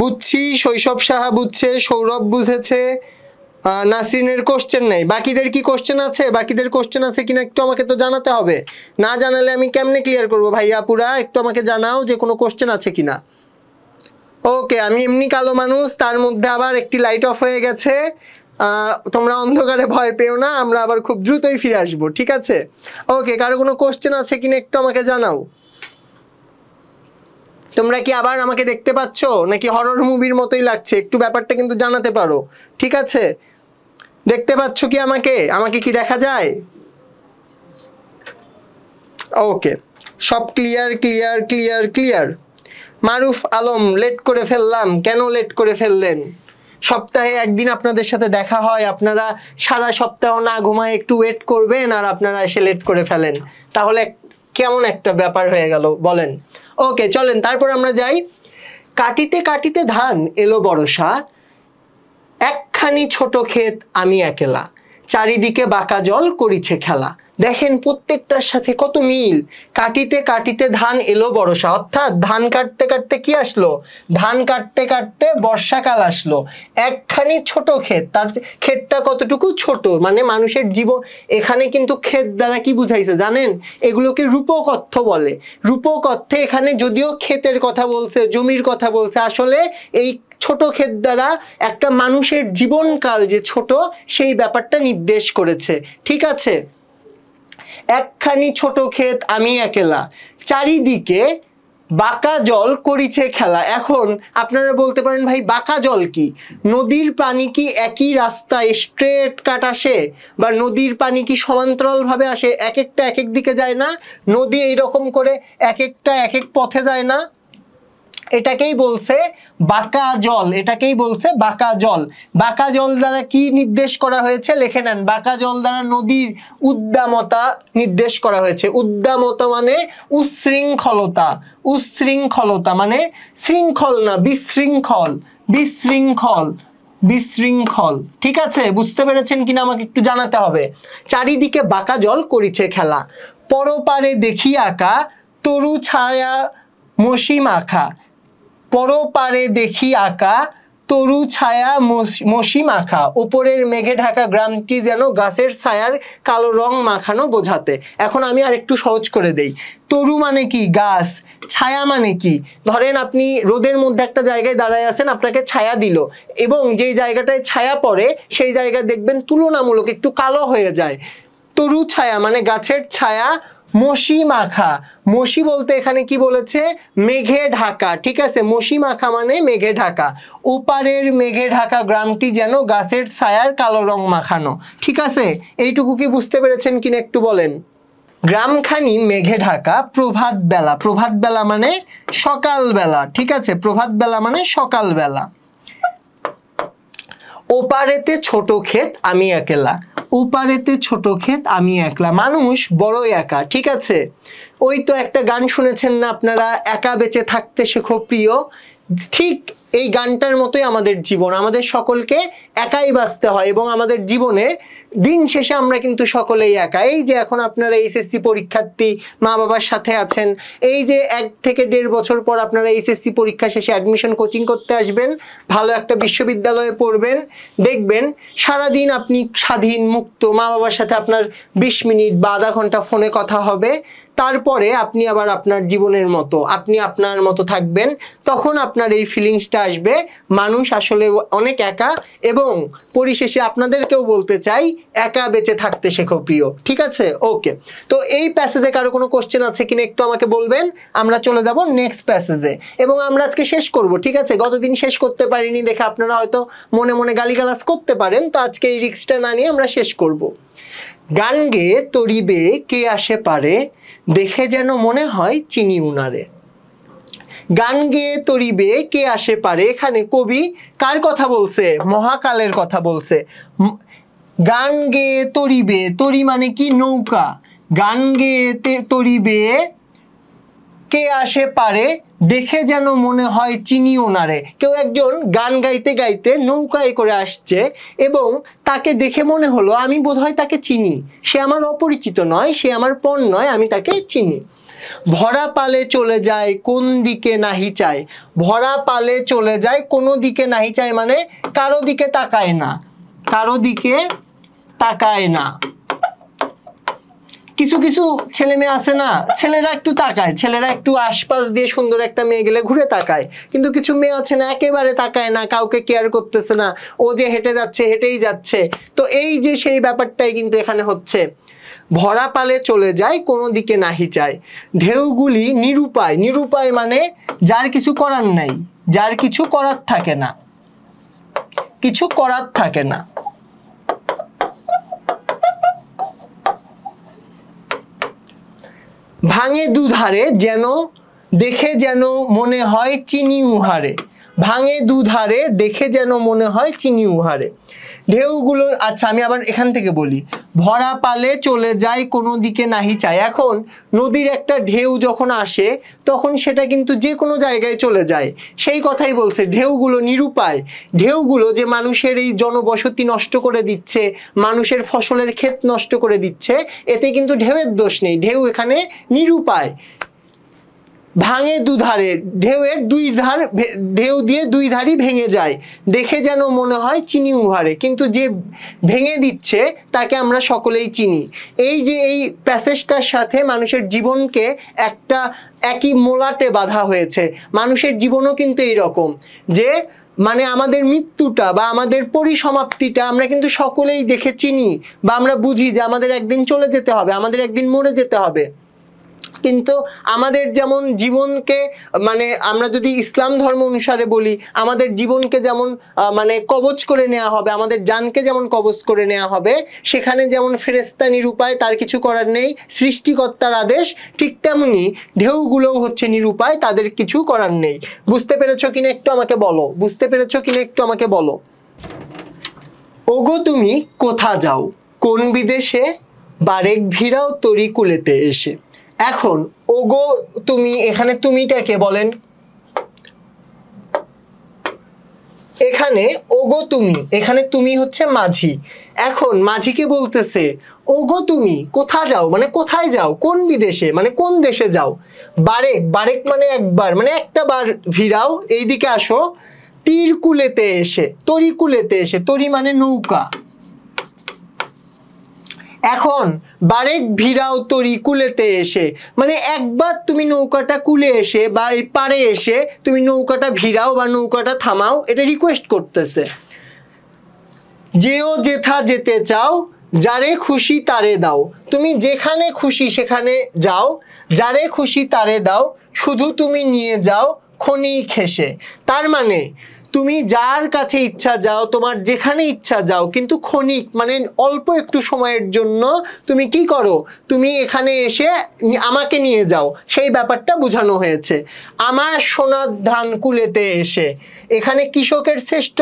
বুঝছি, শৈশব সাহা বুঝছে, সৌরভ বুঝেছে, নাসরিনের কোশ্চেন নেই। বাকিদের কি কোশ্চেন আছে? বাকিদের কোশ্চেন আছে কিনা একটু আমাকে তো জানাতে হবে, না জানালে আমি কেমনে ক্লিয়ার করব? ভাইয়া আপুরা একটু আমাকে জানাও যে কোনো কোশ্চেন আছে কিনা। ওকে, আমি এমনি কালো মানুষ, তার মধ্যে আবার একটি লাইট অফ হয়ে গেছে, তোমরা অন্ধকারে ভয় পেও না, আমরা আবার খুব দ্রুতই ফিরে আসবো, ঠিক আছে? ওকে, কারো কোনো কোশ্চেন আছে কিনা একটু আমাকে জানাও। তোমরা কি আবার আমাকে দেখতে পাচ্ছ নাকি হরর মুভির মতোই লাগছে? একটু ব্যাপারটা কিন্তু জানাতে পারো, ঠিক আছে? দেখতে পাচ্ছ কি আমাকে? আমাকে কি দেখা যায়? ওকে, সব ক্লিয়ার ক্লিয়ার ক্লিয়ার ক্লিয়ার। মারুফ আলম, লেট করে ফেললাম, কেন লেট করে ফেললেন? সপ্তাহে একদিন আপনাদের সাথে দেখা হয়, আপনারা সারা সপ্তাহ না ঘুমায় একটু ওয়েট করবেন আর আপনারা এসে লেট করে ফেলেন, তাহলে কেমন একটা ব্যাপার হয়ে গেল বলেন? ওকে চলেন তারপর আমরা যাই। কাটিতে কাটিতে ধান এলো বরষা, একখানি ছোট ক্ষেত আমি একলা, চারিদিকে বাঁকা জল করিছে খেলা। দেখেন প্রত্যেকটার সাথে কত মিল। কাটিতে কাটিতে ধান এলো বর্ষা, অর্থাৎ ধান কাটতে কাটতে কি আসলো? ধান কাটতে কাটতে বর্ষাকাল আসলো। একখানি ছোট ক্ষেত, তার ক্ষেতটা কতটুকু ছোট, মানে মানুষের জীবন। এখানে কিন্তু ক্ষেত দ্বারা কি বুঝাইছে জানেন? এগুলোকে রূপক অর্থ বলে। রূপক অর্থে এখানে যদিও ক্ষেতের কথা বলছে, জমির কথা বলছে, আসলে এই ছোট ক্ষেত দ্বারা একটা মানুষের জীবনকাল যে ছোট সেই ব্যাপারটা নির্দেশ করেছে, ঠিক আছে? একখানি ছোট ক্ষেত আমি একলা, চারিদিকে বাঁকা জল করিছে খেলা। এখন আপনারা বলতে পারেন ভাই বাঁকা জল কি? নদীর পানি কি একই রাস্তায় স্ট্রেট কাট আসে, বা নদীর পানি কি সমান্তরাল ভাবে আসে? এক একটা এক এক দিকে যায় না? নদী এইরকম করে এক একটা এক এক পথে যায় না? এটাকেই বলছে বাঁকা জল, এটাকেই বলছে বাঁকা জল। বাঁকা জল দ্বারা কি নির্দেশ করা হয়েছে লিখে নেন, বাঁকা জল দ্বারা নদীর উদ্দামতা নির্দেশ করা হয়েছে। উদ্দামতা মানে উচ্ছৃঙ্খলতা, উচ্ছৃঙ্খলতা মানে শৃঙ্খল না, বিশৃঙ্খল, বিশৃঙ্খল, বিশৃঙ্খল। ঠিক আছে, বুঝতে পেরেছেন কিনা আমাকে একটু জানাতে হবে। চারিদিকে বাঁকা জল করিছে খেলা, পরপারে দেখি আঁকা তরু ছায়া মসি মাখা, পরপারে দেখি আঁকা তরু ছায়া মসি মাখা, উপরের মেঘে ঢাকা গ্রামটি যেন গাছের ছায়ার কালো রং মাখানো বোঝাতে। এখন আমি আর একটু সহজ করে দেই। তরু মানে কি? গাছ। ছায়া মানে কি? ধরেন আপনি রোদের মধ্যে একটা জায়গায় দাঁড়ায় আছেন, আপনাকে ছায়া দিল, এবং যেই জায়গাটায় ছায়া পড়ে সেই জায়গায় দেখবেন তুলনামূলক একটু কালো হয়ে যায়। তরু ছায়া মানে গাছের ছায়া, মসি মাখা, মসি বলতে এখানে কি বলেছে? মেঘে ঢাকা। ঠিক আছে, মসি মাখা মানে মেঘে ঢাকা। ওপারের মেঘে ঢাকা গ্রামটি যেন গাছের ছায়ার কালো রং মাখানো। ঠিক আছে, এইটুকু কি বুঝতে পেরেছেন কিনা একটু বলেন। গ্রামখানি মেঘে ঢাকা প্রভাত বেলা, প্রভাত বেলা মানে সকাল বেলা। ঠিক আছে, প্রভাত বেলা মানে সকাল বেলা। ওপারেতে ছোট ক্ষেত আমি একলা, ওপারেতে ছোট ক্ষেত আমি একলা, মানুষ বড়ই একা। ঠিক আছে, ওই তো একটা গান শুনেছেন না আপনারা, একা বেঁচে থাকতে শেখো প্রিয়। ঠিক এই গানটার মতোই আমাদের জীবন, আমাদের সকলকে একাই বাঁচতে হয়, এবং আমাদের জীবনে দিন শেষে আমরা কিন্তু সকলেই একা। এই যে এখন আপনারা এইচএসসি পরীক্ষার্থী মা বাবার সাথে আছেন, এই যে 1 থেকে 1.5 বছর পর আপনারা এইচএসসি পরীক্ষা শেষে অ্যাডমিশন কোচিং করতে আসবেন, ভালো একটা বিশ্ববিদ্যালয়ে পড়বেন, দেখবেন সারাদিন আপনি স্বাধীন মুক্ত, মা বাবার সাথে আপনার 20 মিনিট বা আধা ঘন্টা ফোনে কথা হবে, তারপরে আপনি আবার আপনার জীবনের মতো, আপনি আপনার মতো থাকবেন। তখন আপনার এই ফিলিংসটা আসবে, মানুষ আসলে অনেক একা। এবং পরিশেষে আপনাদেরকেও বলতে চাই, একা বেঁচে থাকতে শেখো প্রিয়। ঠিক আছে, ওকে। তো এই প্যাসেজে কারো কোনো কোশ্চেন আছে কিনা একটু আমাকে বলবেন, আমরা চলে যাব নেক্সট প্যাসেজে, এবং আমরা আজকে শেষ করব। ঠিক আছে, গতদিন শেষ করতে পারিনি দেখে আপনারা হয়তো মনে মনে গালিগালাজ করতে পারেন, তো আজকে এই রিস্কটা না নিয়ে আমরা শেষ করব। গান গেয়ে তরিবে কে আসে পারে, দেখে যেন মনে হয় চিনি উনারে। গান গেয়ে তরিবে কে আসে পারে, এখানে কবি কার কথা বলছে? মহাকালের কথা বলছে। গান গেয়ে তরিবে, তরি মানে কি? নৌকা। গান গেয়ে তরিবে কে আসে পারে, দেখে যেন মনে হয় চিনি ওনারে। কেউ একজন গান গাইতে গাইতে নৌকায় করে আসছে, এবং তাকে দেখে মনে হলো আমি বোধহয় তাকে চিনি, সে আমার অপরিচিত নয়, সে আমার পণ নয়, আমি তাকে চিনি। ভরা পালে চলে যায় কোন দিকে নাহি চায়, ভরা পালে চলে যায় কোনো দিকে নাহি চায় মানে কারো দিকে তাকায় না, কারো দিকে তাকায় না। কিছু কিছু ছেলে মেয়ে আছে না, ছেলেরা একটু তাকায়, ছেলেরা একটু আশপাশ দিয়ে সুন্দর একটা মেয়ে গেলে ঘুরে তাকায়, কিন্তু কিছু মেয়ে আছে না, একেবারে তাকায় না, কাউকে কেয়ার করতেছে না, ও যে হেঁটে যাচ্ছে হেঁটেই যাচ্ছে। তো এই যে সেই ব্যাপারটাই কিন্তু এখানে হচ্ছে। ভরা পালে চলে যায় কোনো দিকে নাহি চায়, ঢেউগুলি নিরুপায়, নিরুপায় মানে যার কিছু করার নাই, যার কিছু করার থাকে না, কিছু করার থাকে না। ভাঙে দুধারে যেন, দেখে যেন মনে হয় চিনি উহারে, ভাঙে দুধারে দেখে যেন মনে হয় চিনি উহারে। ঢেউগুলো, আচ্ছা আমি আবার এখান থেকে বলি, ভরা পালে চলে যায় কোনো দিকে নাহি চায়। এখন নদীর একটা ঢেউ যখন আসে তখন সেটা কিন্তু যে কোনো জায়গায় চলে যায়, সেই কথাই বলছে। ঢেউগুলো নিরুপায়, ঢেউগুলো যে মানুষের এই জনবসতি নষ্ট করে দিচ্ছে, মানুষের ফসলের ক্ষেত নষ্ট করে দিচ্ছে, এতে কিন্তু ঢেউয়ের দোষ নেই, ঢেউ এখানে নিরুপায়। ভাঙে দুধারে, ঢেউয়ের দুই ধার, ঢেউ দিয়ে দুই ধারই ভেঙে যায়, দেখে যেন মনে হয় চিনি উহারে, কিন্তু যে ভেঙে দিচ্ছে তাকে আমরা সকলেই চিনি। এই যে এই প্যাসেজটার সাথে মানুষের জীবনকে একটা একই মোলাটে বাঁধা হয়েছে। মানুষের জীবনও কিন্তু এইরকম, যে মানে আমাদের মৃত্যুটা বা আমাদের পরিসমাপ্তিটা আমরা কিন্তু সকলেই দেখে চিনি, বা আমরা বুঝি যে আমাদের একদিন চলে যেতে হবে, আমাদের একদিন মরে যেতে হবে। কিন্তু আমাদের যেমন জীবনকে মানে আমরা যদি ইসলাম ধর্ম অনুসারে বলি, আমাদের জীবনকে যেমন মানে কবজ করে নেওয়া হবে, আমাদের জানকে যেমন কবজ করে নেওয়া হবে, সেখানে যেমন ফেরেশতা নিরুপায়, তার কিছু করার নেই, সৃষ্টিকর্তার আদেশ, ঠিক তেমনি ঢেউগুলোও হচ্ছে নিরুপায়, তাদের কিছু করার নেই। বুঝতে পেরেছো কিনা একটু আমাকে বলো, বুঝতে পেরেছো কিনা একটু আমাকে বলো। ওগো তুমি কোথা যাও, কোন বিদেশে, বারেক ভিড়াও তরি কুলেতে এসে। এখন ওগো তুমি, এখানে তুমিটাকে বলেন, এখানে ওগো তুমি, এখানে তুমি হচ্ছে মাঝি। এখন মাঝিকে বলতেছে ওগো তুমি কোথা যাও, মানে কোথায় যাও, কোন বিদেশে মানে কোন দেশে যাও। বারেক, বারেক মানে একবার, মানে একটা বার ভিড়াও, এইদিকে আসো, তীর কুলেতে এসে, তরি কুলেতে এসে, তরি মানে নৌকা। এখন বারেক ভিড়াও তরি কুলেতে এসে, মানে একবার তুমি নৌকাটা কুলে এসে বা এই পারে এসে তুমি নৌকাটা ভিড়াও বা নৌকাটা থামাও, এটা রিকোয়েস্ট করতেছে। যেও যেথা যেতে চাও, যারে খুশি তারে দাও, তুমি যেখানে খুশি সেখানে যাও, যারে খুশি তারে দাও, শুধু তুমি নিয়ে যাও ক্ষণিক হেসে। তার মানে তুমি যার কাছে ইচ্ছা যাও, তোমার যেখানে ইচ্ছা যাও, কিন্তু ক্ষণিক মানে অল্প একটু সময়ের জন্য তুমি কি করো, তুমি এখানে এসে আমাকে নিয়ে যাও, সেই ব্যাপারটা বোঝানো হয়েছে। আমার সোনার ধান কুলেতে এসে, এখানে কৃষকের শ্রেষ্ঠ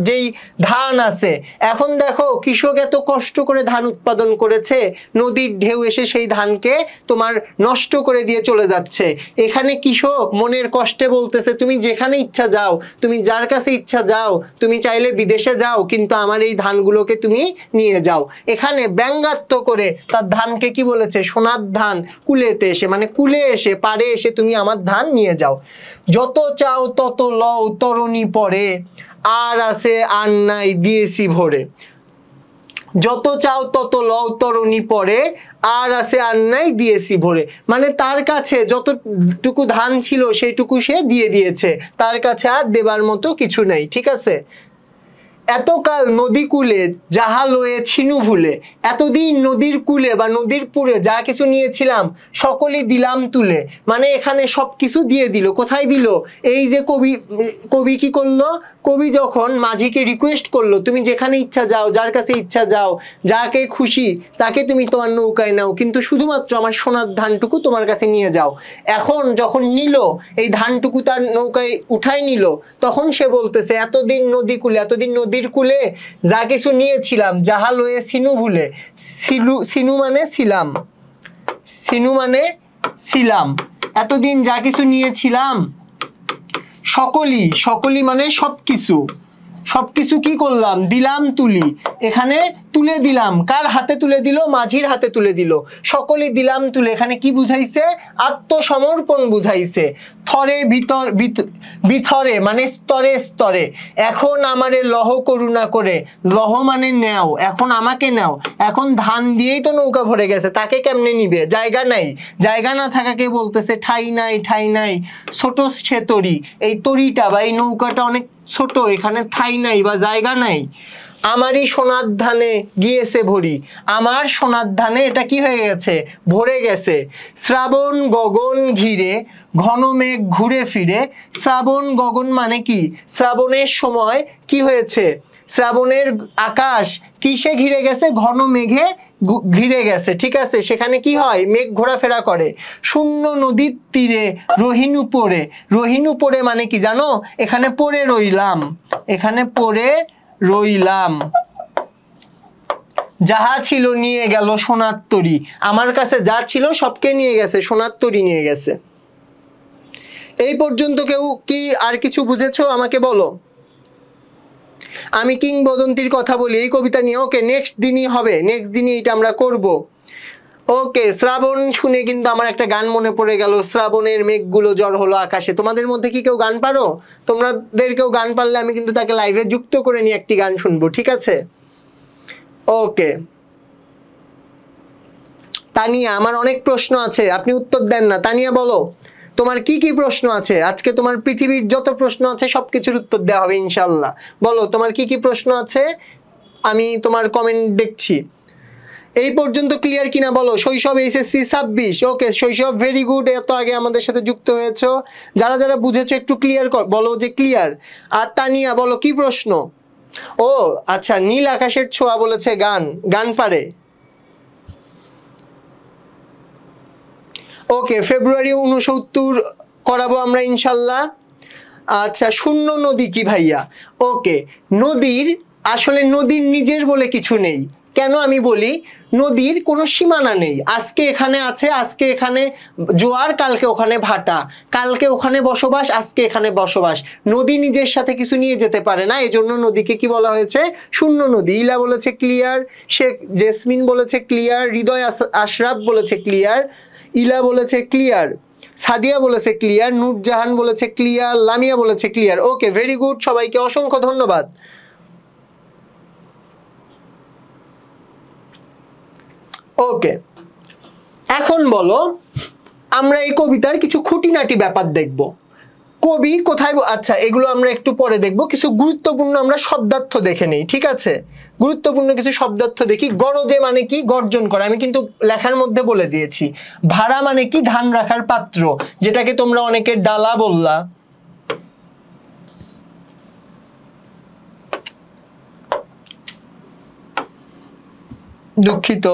যেই ধান আছে, এখন দেখো কৃষক এত কষ্ট করে ধান উৎপাদন করেছে, নদীর ঢেউ এসে সেই ধানকে তোমার নষ্ট করে দিয়ে চলে যাচ্ছে। এখানে কৃষক মনের কষ্টে বলতেছে তুমি যেখানে ইচ্ছা যাও, তুমি যার কাছে ইচ্ছা যাও, তুমি চাইলে বিদেশে যাও, কিন্তু আমার এই ধানগুলোকে তুমি নিয়ে যাও। এখানে ব্যঙ্গাত্ম করে তার ধানকে কি বলেছে, সোনার ধান কুলেতে এসে, মানে কুলে এসে পারে এসে তুমি আমার ধান নিয়ে যাও। যত চাও তত লও তরণী পরে, আর আছে আর নাই দিয়েছি ভরে। যত চাও তত লও তরণী পরে, আর আছে আর নাই দিয়েছি ভরে, মানে তার কাছে যতটুকু ধান ছিল সেইটুকু সে দিয়ে দিয়েছে, তার কাছে আর দেবার মতো কিছু নেই। ঠিক আছে। এতকাল নদী কূলে যাহা লয়ে ছিনু ভুলে, এতদিন নদীর কূলে বা নদীর পুরে যা কিছু নিয়েছিলাম সকলই দিলাম তুলে, মানে এখানে সব কিছু দিয়ে দিল। কোথায় দিল, এই যে কবি কি করলো, কবি যখন মাঝিকে রিকোয়েস্ট করলো তুমি যেখানে ইচ্ছা যাও, যার কাছে ইচ্ছা যাও, যাকে খুশি তাকে তুমি তোমার নৌকায় নাও, কিন্তু শুধুমাত্র আমার সোনার ধানটুকু তোমার কাছে নিয়ে যাও। এখন যখন নিল এই ধানটুকু তার নৌকায় উঠাই নিল, তখন সে বলতেছে এতদিন নদী কূলে, এতদিন নদীর কূলে যা কিছু নিয়েছিলাম, যাহা লয়ে সিনু ভুলে, সিনু মানে ছিলাম, সিনু মানে ছিলাম, এতদিন যা কিছু নিয়েছিলাম, সকলই, সকলই মানে সবকিছু, সবকিছু কি করলাম, দিলাম তুলি, এখানে তুলে দিলাম, কার হাতে তুলে দিল, মাঝির হাতে তুলে দিল। সকলই দিলাম তুলে, এখানে কি বুঝাইছে, আত্মসমর্পণ বুঝাইছে। থরে ভিতর ভিতরে মানে স্তরে স্তরে, এখন আমারে লহ করুণা করে, লহ মানে নেও, এখন আমাকে নাও, এখন ধান দিয়েই তো নৌকা ভরে গেছে, তাকে কেমনে নিবে, জায়গা নাই, জায়গা না থাকাকে বলতেছে ঠাই নাই, ঠাই নাই, ছোট সে তরি, এই তরিটা বা এই নৌকাটা অনেক ছোট, এখানে ঠাই নাই বা জায়গা নাই। আমারই সোনার ধানে গিয়েছে ভরি, আমার সোনার ধানে এটা কি হয়ে গেছে, ভরে গেছে। শ্রাবণ গগন ঘিরে ঘন মেঘ ঘুরে ফিরে, শ্রাবণ গগন মানে কি, শ্রাবণের সময় কি হয়েছে, শ্রাবণের আকাশ কিসে ঘিরে গেছে, ঘন মেঘে ঘিরে গেছে। ঠিক আছে, সেখানে কি হয়, মেঘ ঘোরাফেরা করে। শূন্য নদীর তীরে রহিনু পড়ে, রহিনু পড়ে মানে কি জানো, এখানে পড়ে রইলাম, এখানে পড়ে রইলাম। যাহা ছিল নিয়ে গেল সোনার তরী, আমার কাছে যা ছিল সবকে নিয়ে গেছে, সোনার তরী নিয়ে গেছে। এই পর্যন্ত কেউ কি আর কিছু বুঝেছো আমাকে বলো। আমি কিংবদন্তির কথা বলি এই কবিতা নিয়ে। ওকে, নেক্সট দিনই হবে, নেক্সট দিনই এটা আমরা করব। ওকে, শ্রাবণ শুনে কিন্তু আমার একটা গান মনে পড়ে গেল, শ্রাবণের মেঘগুলো জ্বর হলো আকাশে। তোমাদের মধ্যে কি কেউ গান পারো? তোমাদের কেউ গান পারলে আমি কিন্তু তাকে লাইভে যুক্ত করে নিয়ে একটি গান শুনবো, ঠিক আছে? ওকে তানিয়া, আমার অনেক প্রশ্ন আছে, আপনি উত্তর দেন না। তানিয়া বলো তোমার কি কি প্রশ্ন আছে, আজকে তোমার পৃথিবীর যত প্রশ্ন আছে সবকিছুর উত্তর দেওয়া হবে ইনশাল্লাহ। বলো তোমার কি কি প্রশ্ন আছে, আমি তোমার কমেন্ট দেখছি। এই পর্যন্ত ক্লিয়ার কিনা বলো? শৈশব এইচএসসি 26, ওকে শৈশব ভেরি গুড, এত আগে আমাদের সাথে যুক্ত হয়েছো। যারা যারা বুঝেছো একটু ক্লিয়ার বলো যে ক্লিয়ার। আর তানিয়া বলো কি প্রশ্ন? ও আচ্ছা, নীল আকাশের ছোঁয়া বলেছে গান, গান পারে। ওকে ফেব্রুয়ারি 69 করাবো আমরা ইনশাল্লাহ। আচ্ছা শূন্য নদী কি ভাইয়া? ওকে নদীর আসলে নদীর নিজের বলে কিছু নেই। কেন আমি বলি, নদীর কোনো সীমানা নেই। আজকে এখানে আছে, আজকে এখানে জোয়ার, কালকে ওখানে ভাটা, কালকে ওখানে বসবাস, আজকে এখানে বসবাস। নদী নিজের সাথে কিছু নিয়ে যেতে পারে না, এজন্য নদীকে কি বলা হয়েছে? শূন্য নদী। ইলা বলেছে ক্লিয়ার, শেখ জেসমিন বলেছে ক্লিয়ার, হৃদয় আশরাফ বলেছে ক্লিয়ার, ইলা বলেছে ক্লিয়ার, সাদিয়া বলেছে ক্লিয়ার, নূরজাহান বলেছে ক্লিয়ার, লামিয়া বলেছে ক্লিয়ার। ওকে ভেরি গুড, সবাইকে অসংখ্য ধন্যবাদ। ওকে এখন বলো, আমরা এই কবিতার কিছু খুঁটিনাটি ব্যাপার দেখব। কবি কোথায়, আচ্ছা এগুলো আমরা একটু পরে দেখব। কিছু গুরুত্বপূর্ণ আমরা শব্দার্থ দেখে নেই, ঠিক আছে? গুরুত্বপূর্ণ কিছু শব্দার্থ দেখি। গরজে মানে কি? গর্জন করে। আমি কিন্তু লেখার মধ্যে বলে দিয়েছি। ভাড়া মানে কি? ধান রাখার পাত্র, যেটাকে তোমরা অনেকে ডালা বললা। দুঃখিত,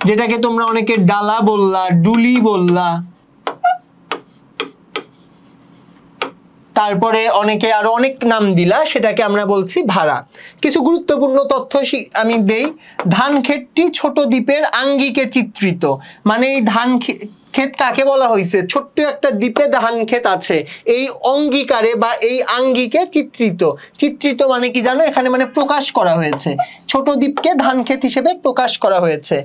যেটাকে তোমরা অনেকে ডালা বললা, ডুলি বললা, তারপরে অনেকে আরো অনেক নাম দিলা, সেটাকে আমরা বলছি ভাড়া। কিছু গুরুত্বপূর্ণ তথ্য আমি দেই। ধান ক্ষেতটি ছোট দ্বীপের আঙ্গিকে চিত্রিত, মানে এই ধান ক্ষেত কাকে বলা হয়েছে? ছোট্ট একটা দ্বীপে ধান ক্ষেত আছে, এই অঙ্গীকারে বা এই আঙ্গিকে চিত্রিত। চিত্রিত মানে কি জানো? এখানে মানে প্রকাশ করা হয়েছে, ছোট দ্বীপকে ধান ক্ষেত হিসেবে প্রকাশ করা হয়েছে।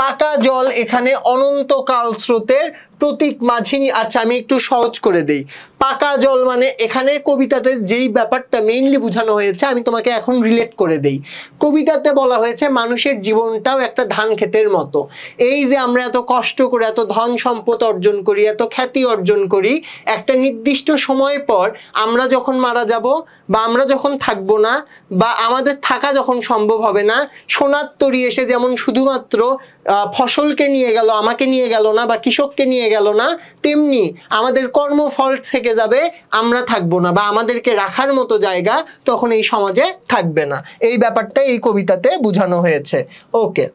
পাকা জল এখানে অনন্তকাল স্রোতের প্রতীক মাঝিনী। আচ্ছা আমি একটু সহজ করে দেই। পাকা জল মানে এখানে কবিতাতে যেই ব্যাপারটা মেইনলি বোঝানো হয়েছে আমি তোমাকে এখন রিলেট করে দেই। কবিতাতে বলা হয়েছে মানুষের জীবনটাও একটা ধান ক্ষেতের মতো। এই যে আমরা এত কষ্ট করে এত ধন সম্পদ অর্জন করি, এত খ্যাতি অর্জন করি, একটা নির্দিষ্ট সময় পর আমরা যখন মারা যাব বা আমরা যখন থাকবো না বা আমাদের থাকা যখন সম্ভব হবে না, সোনার তরী এসে যেমন শুধুমাত্র ফসলকে নিয়ে গেল, আমাকে নিয়ে গেল না, বা কৃষককে নিয়ে গেল না, তেমনি আমাদের কর্মফল থেকে যাবে, আমরা থাকবো না বা আমাদেরকে রাখার মতো জায়গা তখন এই সমাজে থাকবে না। এই ব্যাপারটা এই কবিতাতে বোঝানো হয়েছে। ওকে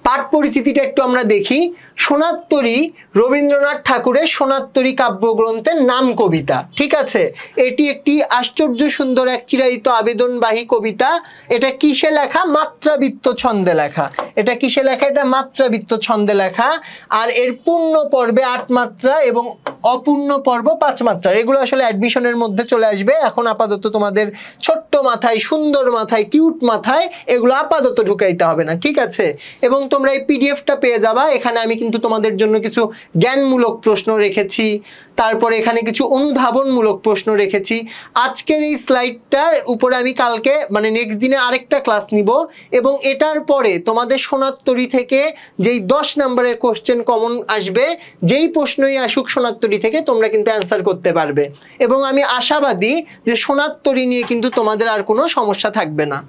পাঠ পরিচিতিটা একটু আমরা দেখি। সোনার তরী রবীন্দ্রনাথ ঠাকুরের সোনার তরী কাব্যগ্রন্থের নাম কবিতা, ঠিক আছে? এটি একটি আশ্চর্য সুন্দর এক চিরায়িত আবেদনবাহী কবিতা। এটা কিসে লেখা? মাত্রাবৃত্ত ছন্দে লেখা। এটা কিসে লেখা? এটা মাত্রাবৃত্ত ছন্দে লেখা। আর এর পূর্ণ পর্বে 8 মাত্রা এবং অপূর্ণ পর্ব 5 মাত্রা। এগুলো আসলে অ্যাডমিশনের মধ্যে চলে আসবে। এখন আপাতত তোমাদের ছোট্ট মাথায়, সুন্দর মাথায়, কিউট মাথায় এগুলো আপাতত ঢুকাইতে হবে না, ঠিক আছে? এবং তোমরা এই পিডিএফটা পেয়ে যাবা। এখানে আমি কিন্তু তোমাদের জন্য কিছু জ্ঞানমূলক প্রশ্ন রেখেছি, তারপরে এখানে কিছু অনুধাবনমূলক প্রশ্ন রেখেছি। আজকের এই স্লাইডটার উপরে আমি কালকে মানে নেক্সট দিনে আরেকটা ক্লাস নিব, এবং এটার পরে তোমাদের সোনার তরী থেকে যেই 10 নম্বরের কোশ্চেন কমন আসবে, যেই প্রশ্নই আসুক সোনার তরী থেকে, তোমরা কিন্তু অ্যান্সার করতে পারবে। এবং আমি আশাবাদী যে সোনার তরী নিয়ে কিন্তু তোমাদের আর কোনো সমস্যা থাকবে না।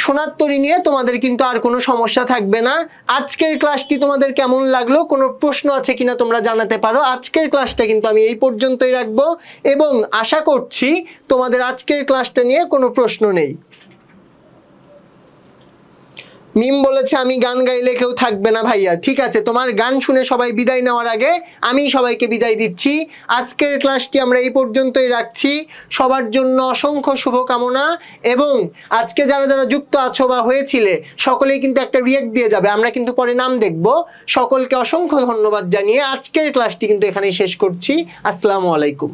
সোনার তরী নিয়ে তোমাদের কিন্তু আর কোনো সমস্যা থাকবে না। আজকের ক্লাসটি তোমাদের কেমন লাগলো, কোনো প্রশ্ন আছে কিনা তোমরা জানাতে পারো। আজকের ক্লাসটা কিন্তু আমি এই পর্যন্তই রাখবো, এবং আশা করছি তোমাদের আজকের ক্লাসটা নিয়ে কোনো প্রশ্ন নেই। মিম বলেছে আমি গান গাইলে কেউ থাকবে না। ভাইয়া ঠিক আছে, তোমার গান শুনে সবাই বিদায় নেওয়ার আগে আমি সবাইকে বিদায় দিচ্ছি। আজকের ক্লাসটি আমরা এই পর্যন্তই রাখছি। সবার জন্য অসংখ্য শুভকামনা, এবং আজকে যারা যারা যুক্ত আছো বা হয়েছিলে সকলেই কিন্তু একটা রিয়েক্ট দিয়ে যাবে, আমরা কিন্তু পরে নাম দেখব। সকলকে অসংখ্য ধন্যবাদ জানিয়ে আজকের ক্লাসটি কিন্তু এখানেই শেষ করছি। আসসালামু আলাইকুম।